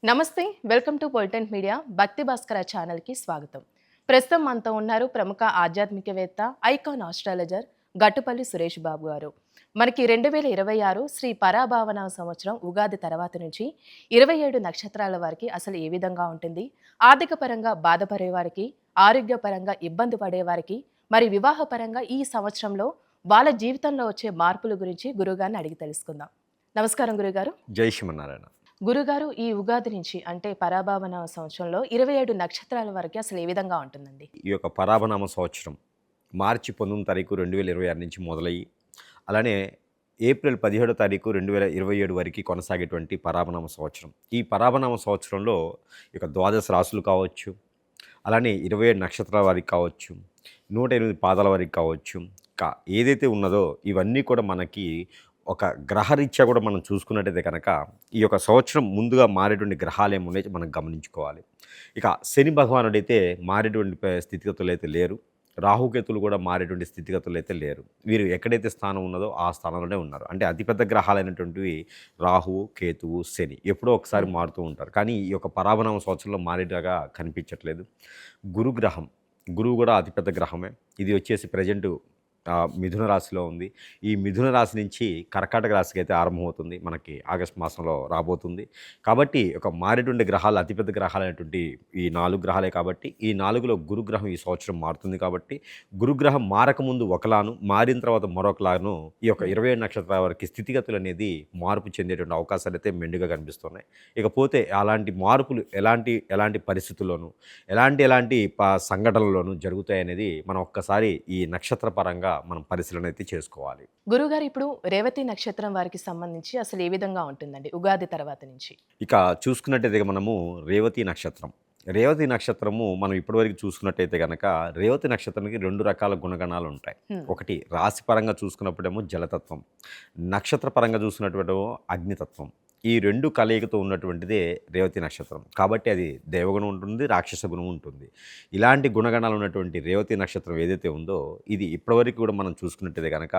నమస్తే, welcome to పొలిటెంట్ media భక్తి భాస్కర ఛానల్కి స్వాగతం. ప్రస్తుతం మనతో ఉన్నారు ప్రముఖ ఆధ్యాత్మికవేత్త, ఐకాన్ ఆస్ట్రాలజర్ గట్టుపల్లి సురేష్ బాబు గారు. మనకి 2026 శ్రీ పరాభావన సంవత్సరం ఉగాది తర్వాత నుంచి 27 నక్షత్రాల వారికి అసలు ఏ విధంగా ఉంటుంది, ఆర్థిక పరంగా బాధపడే వారికి, ఆరోగ్యపరంగా ఇబ్బంది పడే వారికి, మరి వివాహపరంగా ఈ సంవత్సరంలో వాళ్ళ జీవితంలో వచ్చే మార్పుల గురించి గురుగారిని అడిగి తెలుసుకుందాం. నమస్కారం గురుగారు. జై శ్రీమన్నారాయణ. గురుగారు, ఈ ఉగాది నుంచి అంటే పరాభావన సంవత్సరంలో 27 నక్షత్రాల వరకు అసలు ఏ విధంగా ఉంటుందండి? ఈ యొక్క పరాభనామ సంవత్సరం మార్చి 19 తారీఖు 2026 నుంచి మొదలయ్యి అలానే ఏప్రిల్ 17 తారీఖు 2027 వరకు కొనసాగేటువంటి పరాభనామ సంవత్సరం. ఈ పరాభనామ సంవత్సరంలో ఇక ద్వాదశ రాసులు కావచ్చు, అలానే 27 నక్షత్రాల వారికి కావచ్చు, 108 పాదాల వారికి కావచ్చు, ఇంకా ఏదైతే ఉన్నదో ఇవన్నీ కూడా మనకి ఒక గ్రహరీత్యా కూడా మనం చూసుకున్నట్టయితే కనుక ఈ యొక్క సంవత్సరం ముందుగా మారేటువంటి గ్రహాలు ఏమున్నాయో మనం గమనించుకోవాలి. ఇక శని భగవానుడైతే మారేటువంటి స్థితిగతులు అయితే లేరు. రాహుకేతులు కూడా మారేటువంటి స్థితిగతులు అయితే లేరు. వీరు ఎక్కడైతే స్థానం ఉన్నదో ఆ స్థానంలోనే ఉన్నారు. అంటే అతిపెద్ద గ్రహాలైనటువంటివి రాహువు, కేతువు, శని ఎప్పుడో ఒకసారి మారుతూ ఉంటారు. కానీ ఈ యొక్క పరాభనామ సంవత్సరంలో మారేలాగా కనిపించట్లేదు. గురుగ్రహం, గురువు కూడా అతిపెద్ద గ్రహమే. ఇది వచ్చేసి ప్రజెంటు మిథున రాశిలో ఉంది. ఈ మిథున రాశి నుంచి కర్కాటక రాశికి అయితే ఆరంభమవుతుంది. మనకి ఆగస్టు మాసంలో రాబోతుంది. కాబట్టి ఒక మారేటువంటి గ్రహాలు అతిపెద్ద గ్రహాలైనటువంటి ఈ 4 గ్రహాలే. కాబట్టి ఈ 4లో గురుగ్రహం ఈ సంవత్సరం మారుతుంది. కాబట్టి గురుగ్రహం మారకముందు ఒకలాను, మారిన తర్వాత మరొకలాను ఈ యొక్క 27 నక్షత్రాల వరకు స్థితిగతులు అనేది మార్పు చెందేటువంటి అవకాశాలు అయితే మెండుగా కనిపిస్తున్నాయి. ఇకపోతే అలాంటి మార్పులు ఎలాంటి పరిస్థితుల్లోనూ ఎలాంటి సంఘటనల్లోనూ జరుగుతాయనేది మనం ఒక్కసారి ఈ నక్షత్ర పరంగా మనం పరిశీలన అయితే చేసుకోవాలి. గురుగారు, ఇప్పుడు రేవతి నక్షత్రం వారికి సంబంధించి అసలు ఏ విధంగా ఉంటుందండి ఉగాది తర్వాత నుంచి? ఇక చూసుకున్నట్టయితే మనము రేవతి నక్షత్రం. రేవతి నక్షత్రము మనం ఇప్పటివరకు చూసుకున్నట్టయితే కనుక రేవతి నక్షత్రానికి 2 రకాల గుణగణాలు ఉంటాయి. ఒకటి రాశి పరంగా చూసుకున్నప్పుడేమో జలతత్వం, నక్షత్ర పరంగా చూసుకున్నప్పుడేమో అగ్నితత్వం. ఈ 2 కలయికతో ఉన్నటువంటిదే రేవతి నక్షత్రం. కాబట్టి అది దేవగుణం ఉంటుంది, రాక్షస గుణం ఉంటుంది. ఇలాంటి గుణగణాలు ఉన్నటువంటి రేవతి నక్షత్రం ఏదైతే ఉందో ఇది ఇప్పటివరకు కూడా మనం చూసుకున్నట్టయితే కనుక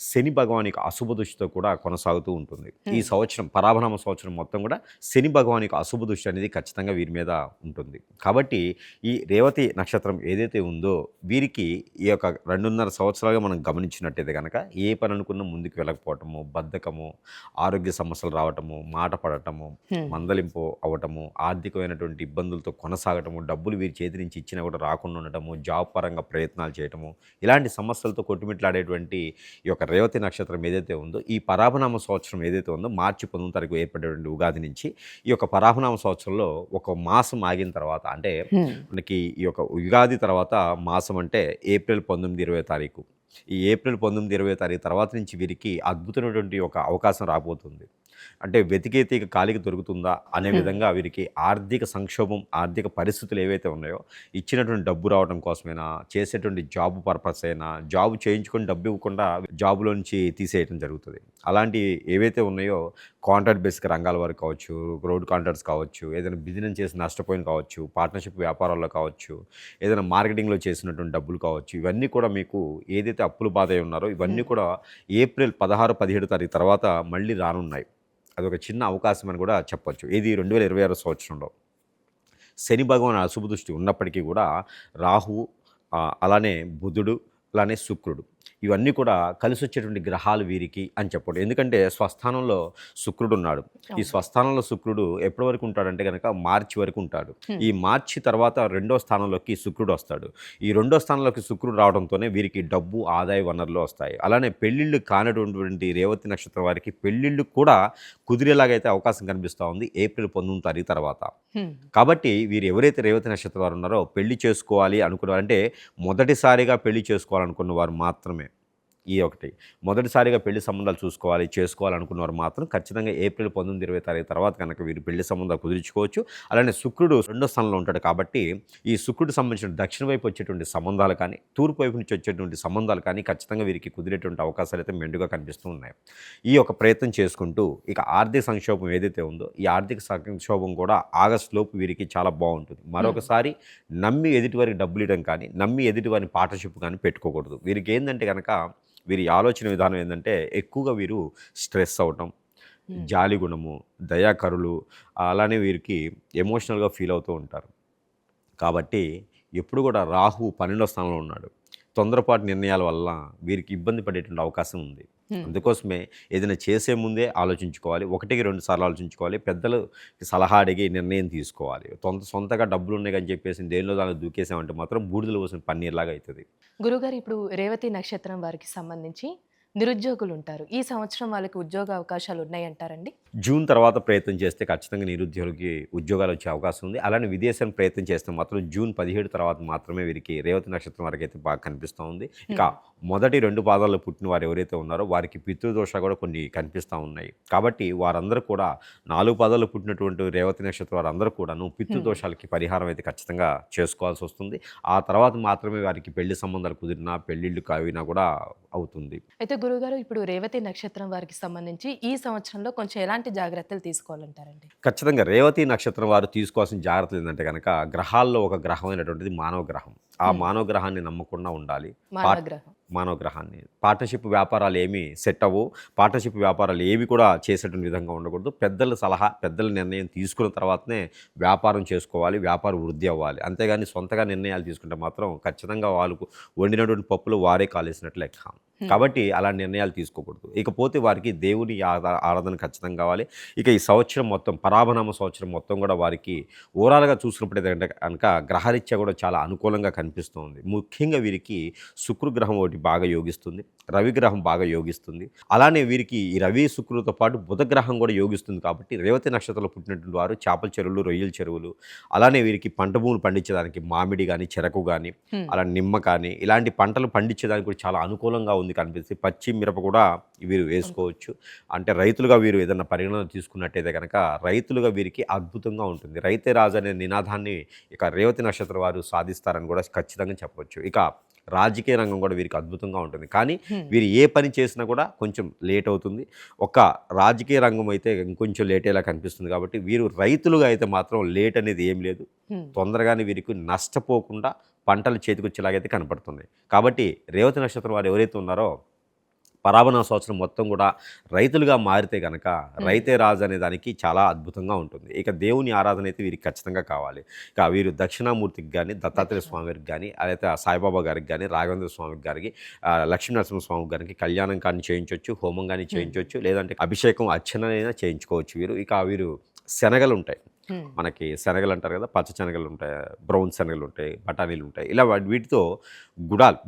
శని భగవాన్ యొక్క అశుభ దృష్టితో కూడా కొనసాగుతూ ఉంటుంది. ఈ సంవత్సరం పరాభనామ సంవత్సరం మొత్తం కూడా శని భగవాన్ యొక్క అశుభ దృష్టి అనేది ఖచ్చితంగా వీరి మీద ఉంటుంది. కాబట్టి ఈ రేవతి నక్షత్రం ఏదైతే ఉందో వీరికి ఈ యొక్క 2.5 సంవత్సరాలుగా మనం గమనించినట్టయితే కనుక ఏ పని అనుకున్నా ముందుకు వెళ్ళకపోవటము, బద్ధకము, ఆరోగ్య సమస్యలు రావటము, మాట పడటము, మందలింపు అవ్వటము, ఆర్థికమైనటువంటి ఇబ్బందులతో కొనసాగటము, డబ్బులు వీరి చేతి నుంచి ఇచ్చినా కూడా రాకుండా ఉండటము, జాబ్ పరంగా ప్రయత్నాలు చేయటము, ఇలాంటి సమస్యలతో కొట్టుమిట్లాడేటువంటి ఈ యొక్క రేవతి నక్షత్రం ఏదైతే ఉందో ఈ పరాభనామ సంవత్సరం ఏదైతే ఉందో మార్చి 19 తారీఖు ఏర్పడేటువంటి ఉగాది నుంచి ఈ యొక్క పరాభనామ సంవత్సరంలో ఒక మాసం ఆగిన తర్వాత అంటే మనకి ఈ యొక్క ఉగాది తర్వాత మాసం అంటే ఏప్రిల్ 19, 20 తారీఖు. ఈ ఏప్రిల్ 19, 20 తారీఖు తర్వాత నుంచి వీరికి అద్భుతమైనటువంటి ఒక అవకాశం రాబోతుంది. అంటే వెతికేతే ఇక కాలికి దొరుకుతుందా అనే విధంగా వీరికి ఆర్థిక సంక్షోభం, ఆర్థిక పరిస్థితులు ఏవైతే ఉన్నాయో ఇచ్చినటువంటి డబ్బు రావడం కోసమైనా, చేసేటువంటి జాబ్ పర్పస్ అయినా, జాబ్ చేయించుకొని డబ్బు ఇవ్వకుండా జాబులో నుంచి తీసేయడం జరుగుతుంది. అలాంటి ఏవైతే ఉన్నాయో కాంట్రాక్ట్ బేసిక్ రంగాల వరకు కావచ్చు, రోడ్ కాంట్రాక్ట్స్ కావచ్చు, ఏదైనా బిజినెస్ చేసి నష్టపోయిన కావచ్చు, పార్ట్నర్షిప్ వ్యాపారాల్లో కావచ్చు, ఏదైనా మార్కెటింగ్లో చేసినటువంటి డబ్బులు కావచ్చు, ఇవన్నీ కూడా మీకు ఏదైతే అప్పులు బాధ ఉన్నారో ఇవన్నీ కూడా ఏప్రిల్ 16, 17 తారీఖు తర్వాత మళ్ళీ రానున్నాయి. అదొక చిన్న అవకాశం అని కూడా చెప్పొచ్చు. ఇది 2026 సంవత్సరంలో శని భగవాన్ అశుభ దృష్టి ఉన్నప్పటికీ కూడా రాహువు, అలానే బుధుడు, అలానే శుక్రుడు ఇవన్నీ కూడా కలిసి వచ్చేటువంటి గ్రహాలు వీరికి అని చెప్పండి. ఎందుకంటే స్వస్థానంలో శుక్రుడు ఉన్నాడు. ఈ స్వస్థానంలో శుక్రుడు ఎప్పటి వరకు ఉంటాడంటే కనుక మార్చి వరకు ఉంటాడు. ఈ మార్చి తర్వాత 2వ స్థానంలోకి శుక్రుడు వస్తాడు. ఈ 2వ స్థానంలోకి శుక్రుడు రావడంతోనే వీరికి డబ్బు, ఆదాయ వనరులు వస్తాయి. అలానే పెళ్ళిళ్ళు కానటువంటి రేవతి నక్షత్రం వారికి పెళ్ళిళ్ళు కూడా కుదిరేలాగైతే అవకాశం కనిపిస్తూ ఉంది ఏప్రిల్ 19 తారీఖు తర్వాత. కాబట్టి వీరు ఎవరైతే రేవతి నక్షత్రం వారు ఉన్నారో పెళ్లి చేసుకోవాలి అనుకున్నారంటే మొదటిసారిగా పెళ్లి చేసుకోవాలనుకున్న వారు మాత్రమే ఈ ఒకటి మొదటిసారిగా పెళ్లి సంబంధాలు చేసుకోవాలనుకున్నవారు మాత్రం ఖచ్చితంగా ఏప్రిల్ 19, 20 తారీఖు తర్వాత కనుక వీరు పెళ్లి సంబంధాలు కుదుర్చుకోవచ్చు. అలానే శుక్రుడు 2వ స్థానంలో ఉంటాడు. కాబట్టి ఈ శుక్రుడు సంబంధించిన దక్షిణ వైపు వచ్చేటువంటి సంబంధాలు కానీ, తూర్పు వైపు నుంచి వచ్చేటువంటి సంబంధాలు కానీ ఖచ్చితంగా వీరికి కుదిరేటువంటి అవకాశాలు అయితే మెండుగా కనిపిస్తూ ఉన్నాయి. ఈ యొక్క ప్రయత్నం చేసుకుంటూ ఇక ఆర్థిక సంక్షోభం ఏదైతే ఉందో ఈ ఆర్థిక సంక్షోభం కూడా ఆగస్టు లోపు వీరికి చాలా బాగుంటుంది. మరొకసారి నమ్మి ఎదుటివారికి డబ్బులు ఇవ్వడం కానీ, నమ్మి ఎదుటివారిని పార్ట్నర్షిప్ కానీ పెట్టుకోకూడదు. వీరికి ఏంటంటే కనుక వీరి ఆలోచన విధానం ఏంటంటే ఎక్కువగా వీరు స్ట్రెస్ అవ్వటం, జాలి గుణము, దయాకరులు, అలానే వీరికి ఎమోషనల్గా ఫీల్ అవుతూ ఉంటారు. కాబట్టి ఎప్పుడు కూడా రాహు 12వ స్థానంలో ఉన్నాడు. తొందరపాటు నిర్ణయాల వల్ల వీరికి ఇబ్బంది పడేటువంటి అవకాశం ఉంది. అందుకోసమే ఏదైనా చేసే ముందే ఆలోచించుకోవాలి. ఒకటికి 2 సార్లు ఆలోచించుకోవాలి. పెద్దలు సలహా అడిగి నిర్ణయం తీసుకోవాలి. సొంతగా డబ్బులున్నాయి అని చెప్పేసి దేనిలో దానిలో దూకేసామంటే మాత్రం బూడిదలో పోసిన పన్నీర్‌లాగా అయితది. గురుగారు ఇప్పుడు రేవతి నక్షత్రం వారికి సంబంధించి నిరుద్యోగులు ఉంటారు. ఈ సంవత్సరం వాళ్ళకి ఉద్యోగ అవకాశాలు ఉన్నాయంటారండి? జూన్ తర్వాత ప్రయత్నం చేస్తే ఖచ్చితంగా నిరుద్యోగులకి ఉద్యోగాలు వచ్చే అవకాశం ఉంది. అలానే విదేశం ప్రయత్నం చేస్తే మాత్రం జూన్ 17 తర్వాత మాత్రమే వీరికి రేవతి నక్షత్రం వరకైతే బాగా కనిపిస్తూ ఉంది. ఇక మొదటి 2 పాదాల్లో పుట్టిన వారు ఎవరైతే ఉన్నారో వారికి పితృదోషాలు కూడా కొన్ని కనిపిస్తూ ఉన్నాయి. కాబట్టి వారందరూ కూడా 4 పాదాల్లో పుట్టినటువంటి రేవతి నక్షత్రం వారందరూ కూడాను పితృదోషాలకి పరిహారం అయితే ఖచ్చితంగా చేసుకోవాల్సి వస్తుంది. ఆ తర్వాత మాత్రమే వారికి పెళ్లి సంబంధాలు కుదిరినా, పెళ్ళిళ్ళు కావినా కూడా అవుతుంది. అయితే గురుగారు ఇప్పుడు రేవతి నక్షత్రం వారికి సంబంధించి ఈ సంవత్సరంలో కొంచెం ఎలాంటి జాగ్రత్తలు తీసుకోవాలంటారండి? ఖచ్చితంగా రేవతి నక్షత్రం వారు తీసుకోవాల్సిన జాగ్రత్తలు ఏంటంటే కనుక గ్రహాల్లో ఒక గ్రహం అయినటువంటిది మానవ గ్రహం. ఆ మానవ గ్రహాన్ని నమ్మకుండా ఉండాలి. మానవ గ్రహం. మానవ గ్రహాన్ని పార్ట్నర్‌షిప్ వ్యాపారాలు ఏమీ సెట్ అవ్వవు. పార్ట్నర్‌షిప్ వ్యాపారాలు ఏవి కూడా చేసేటువంటి విధంగా ఉండకూడదు. పెద్దల సలహా, పెద్దల నిర్ణయం తీసుకున్న తర్వాతనే వ్యాపారం చేసుకోవాలి. వ్యాపారం వృద్ధి అవ్వాలి. అంతేగాని సొంతగా నిర్ణయాలు తీసుకుంటే మాత్రం ఖచ్చితంగా వాళ్ళకు వండినటువంటి పప్పులు వారే కాలేసినట్లు లెక్క. కాబట్టి అలాంటి నిర్ణయాలు తీసుకోకూడదు. ఇకపోతే వారికి దేవుని ఆరాధన ఖచ్చితంగా కావాలి. ఇక ఈ సంవత్సరం మొత్తం పరాభనామ సంవత్సరం మొత్తం కూడా వారికి ఓవరాల్‌గా చూసినప్పుడైతే కనుక గ్రహరీత్యా కూడా చాలా అనుకూలంగా కనిపిస్తుంది. ముఖ్యంగా వీరికి శుక్రగ్రహం ఒకటి బాగా యోగిస్తుంది. రవిగ్రహం బాగా యోగిస్తుంది. అలానే వీరికి ఈ రవి, శుక్రులతో పాటు బుధగ్రహం కూడా యోగిస్తుంది. కాబట్టి రేవతి నక్షత్రంలో పుట్టినటువంటి వారు చేపల చెరువులు, రొయ్యల చెరువులు, అలానే వీరికి పంట భూములు పండించడానికి మామిడి కానీ, చెరకు కానీ, అలా నిమ్మ కానీ ఇలాంటి పంటలు పండించేదానికి కూడా చాలా అనుకూలంగా ఉంది కనిపిస్తుంది. పచ్చి మిరప కూడా వీరు వేసుకోవచ్చు. అంటే రైతులుగా వీరు ఏదైనా పరిగణన తీసుకున్నట్టయితే కనుక రైతులుగా వీరికి అద్భుతంగా ఉంటుంది. రైతే రాజు అనే నినాదాన్ని ఇక రేవతి నక్షత్రం వారు సాధిస్తారని కూడా ఖచ్చితంగా చెప్పవచ్చు. ఇక రాజకీయ రంగం కూడా వీరికి అద్భుతంగా ఉంటుంది. కానీ వీరు ఏ పని చేసినా కూడా కొంచెం లేట్ అవుతుంది. ఒక రాజకీయ రంగం అయితే ఇంకొంచెం లేట్ అయ్యేలా కనిపిస్తుంది. కాబట్టి వీరు రైతులుగా అయితే మాత్రం లేట్ అనేది ఏం లేదు. తొందరగానే వీరికి నష్టపోకుండా పంటలు చేతికొచ్చేలాగైతే కనపడుతుంది. కాబట్టి రేవతి నక్షత్రం వారు ఎవరైతే ఉన్నారో పరాభన సంవత్సరం మొత్తం కూడా రైతులుగా మారితే కనుక రైతే రాజు అనే దానికి చాలా అద్భుతంగా ఉంటుంది. ఇక దేవుని ఆరాధన అయితే వీరికి ఖచ్చితంగా కావాలి. ఇక వీరు దక్షిణామూర్తికి కానీ, దత్తాత్రేయ స్వామికి కానీ, అయితే సాయిబాబా గారికి కానీ, రాఘవేంద్ర స్వామి గారికి, లక్ష్మీనరసింహ స్వామి గారికి కళ్యాణం కానీ చేయించవచ్చు, హోమం కానీ చేయించవచ్చు, లేదంటే అభిషేకం అర్చనైనా చేయించుకోవచ్చు. వీరు శనగలు ఉంటాయి, మనకి శనగలు అంటారు కదా, పచ్చ శనగలు ఉంటాయి, బ్రౌన్ శనగలు ఉంటాయి, బఠానీలు ఉంటాయి, ఇలా వీటితో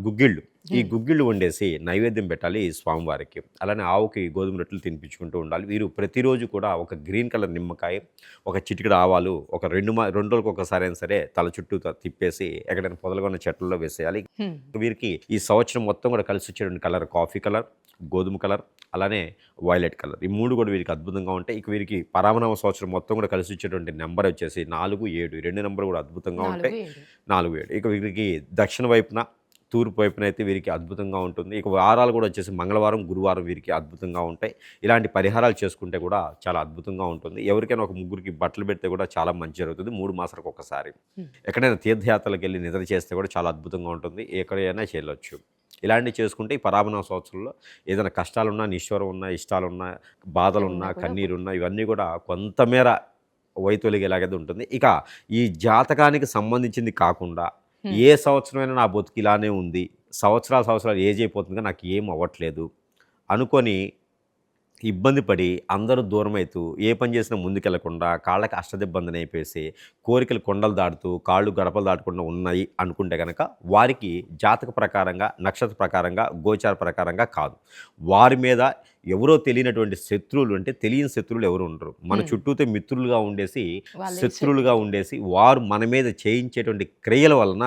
గుగ్గిళ్ళు, ఈ గుగ్గిళ్ళు వండేసి నైవేద్యం పెట్టాలి స్వామివారికి. అలానే ఆవుకి గోధుమ రొట్టెలు తినిపించుకుంటూ ఉండాలి. వీరు ప్రతిరోజు కూడా ఒక గ్రీన్ కలర్ నిమ్మకాయ, ఒక చిటికెడు ఆవాలు, ఒక 2 రోజులకు ఒకసారి అయినా సరే తల చుట్టూ తిప్పేసి ఎక్కడైనా పొదలుగా ఉన్న చెట్లలో వేసేయాలి. వీరికి ఈ సంవత్సరం మొత్తం కూడా కలిసి వచ్చేటువంటి కలర్ కాఫీ కలర్, గోధుమ కలర్, అలానే వైలెట్ కలర్, ఈ 3 కూడా వీరికి అద్భుతంగా ఉంటాయి. ఇక వీరికి పరాభనామ సంవత్సరం మొత్తం కూడా కలిసి వచ్చేటువంటి నెంబర్ వచ్చేసి 4, 7, 2 నెంబర్ కూడా అద్భుతంగా ఉంటాయి. 4, 7. ఇక వీరికి దక్షిణ వైపున, తూర్పు వైపున అయితే వీరికి అద్భుతంగా ఉంటుంది. ఇక వారాలు కూడా వచ్చేసి మంగళవారం, గురువారం వీరికి అద్భుతంగా ఉంటాయి. ఇలాంటి పరిహారాలు చేసుకుంటే కూడా చాలా అద్భుతంగా ఉంటుంది. ఎవరికైనా ఒక ముగ్గురికి బట్టలు పెడితే కూడా చాలా మంచి జరుగుతుంది. 3 మాసాలకు ఒకసారి ఎక్కడైనా తీర్థయాత్రలకు వెళ్ళి నిద్ర చేస్తే కూడా చాలా అద్భుతంగా ఉంటుంది. ఎక్కడైనా చేయవచ్చు. ఇలాంటివి చేసుకుంటే ఈ పరాభనామ సంవత్సరంలో ఏదైనా కష్టాలున్నా, నిష్ఠూరం ఉన్నా, ఇష్టాలున్నా, బాధలున్నా, కన్నీరున్నా ఇవన్నీ కూడా కొంతమేర వైతొలిగేలాగైతే ఉంటుంది. ఇక ఈ జాతకానికి సంబంధించింది కాకుండా ఏ సంవత్సరమైనా నా బతుకు ఇలానే ఉంది, సంవత్సరాలు ఏజ్ అయిపోతుందిగా నాకు ఏం అవ్వట్లేదు అనుకొని ఇబ్బంది పడి అందరూ దూరమవుతూ ఏ పని చేసినా ముందుకెళ్లకుండా కాళ్ళకి అష్టదిబ్బందిని అయిపోయేసి కోరికలు కొండలు దాటుతూ కాళ్ళు గడపలు దాటకుండా ఉన్నాయి అనుకుంటే కనుక వారికి జాతక ప్రకారంగా, నక్షత్ర ప్రకారంగా, గోచార ప్రకారంగా కాదు, వారి మీద ఎవరో తెలియనటువంటి శత్రువులు, అంటే తెలియని శత్రువులు ఎవరు ఉండరు. మన చుట్టూతో మిత్రులుగా ఉండేసి, శత్రువులుగా ఉండేసి వారు మన మీద చేయించేటువంటి క్రియల వలన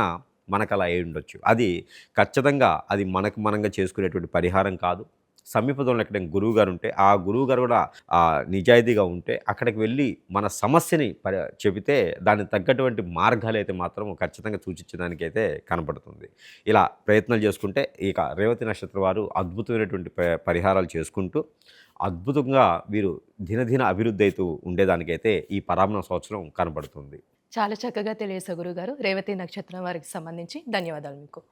మనకు అలా అయి ఉండొచ్చు. అది ఖచ్చితంగా అది మనంగా చేసుకునేటువంటి పరిహారం కాదు. సమీపంలో ఎక్కడైనా గురువు గారు ఉంటే ఆ గురువు గారు కూడా నిజాయితీగా ఉంటే అక్కడికి వెళ్ళి మన సమస్యని చెబితే దానికి తగ్గటువంటి మార్గాలు అయితే మాత్రం ఖచ్చితంగా సూచించడానికి అయితే కనపడుతుంది. ఇలా ప్రయత్నాలు చేసుకుంటే ఇక రేవతి నక్షత్రం వారు అద్భుతమైనటువంటి పరిహారాలు చేసుకుంటూ అద్భుతంగా వీరు దినదిన అభివృద్ధి అవుతూ ఉండేదానికైతే ఈ పరాభన సంవత్సరం కనపడుతుంది. చాలా చక్కగా తెలియసే గురుగారు. రేవతి నక్షత్రం వారికి సంబంధించి ధన్యవాదాలు మీకు.